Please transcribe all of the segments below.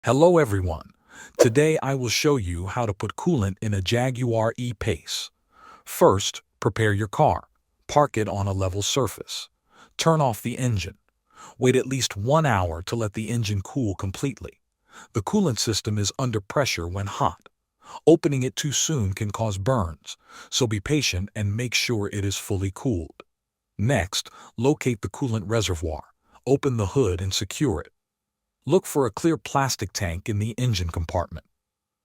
Hello everyone. Today I will show you how to put coolant in a Jaguar E-Pace. First, prepare your car. Park it on a level surface. Turn off the engine. Wait at least 1 hour to let the engine cool completely. The coolant system is under pressure when hot. Opening it too soon can cause burns, so be patient and make sure it is fully cooled. Next, locate the coolant reservoir. Open the hood and secure it. Look for a clear plastic tank in the engine compartment.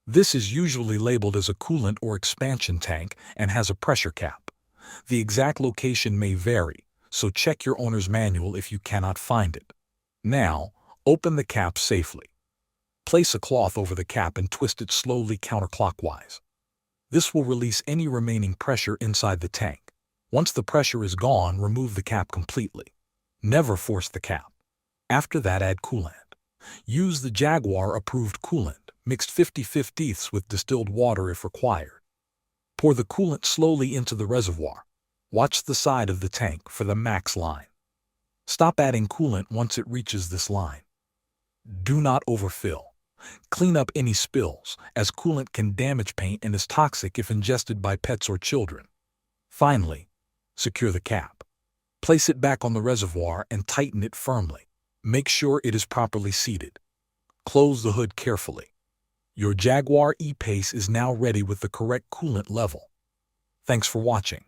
This is usually labeled as a coolant or expansion tank and has a pressure cap. The exact location may vary, so check your owner's manual if you cannot find it. Now, open the cap safely. Place a cloth over the cap and twist it slowly counterclockwise. This will release any remaining pressure inside the tank. Once the pressure is gone, remove the cap completely. Never force the cap. After that, add coolant. Use the Jaguar-approved coolant, mixed 50/50 with distilled water if required. Pour the coolant slowly into the reservoir. Watch the side of the tank for the max line. Stop adding coolant once it reaches this line. Do not overfill. Clean up any spills, as coolant can damage paint and is toxic if ingested by pets or children. Finally, secure the cap. Place it back on the reservoir and tighten it firmly. Make sure it is properly seated. Close the hood carefully. Your Jaguar E-Pace is now ready with the correct coolant level. Thanks for watching.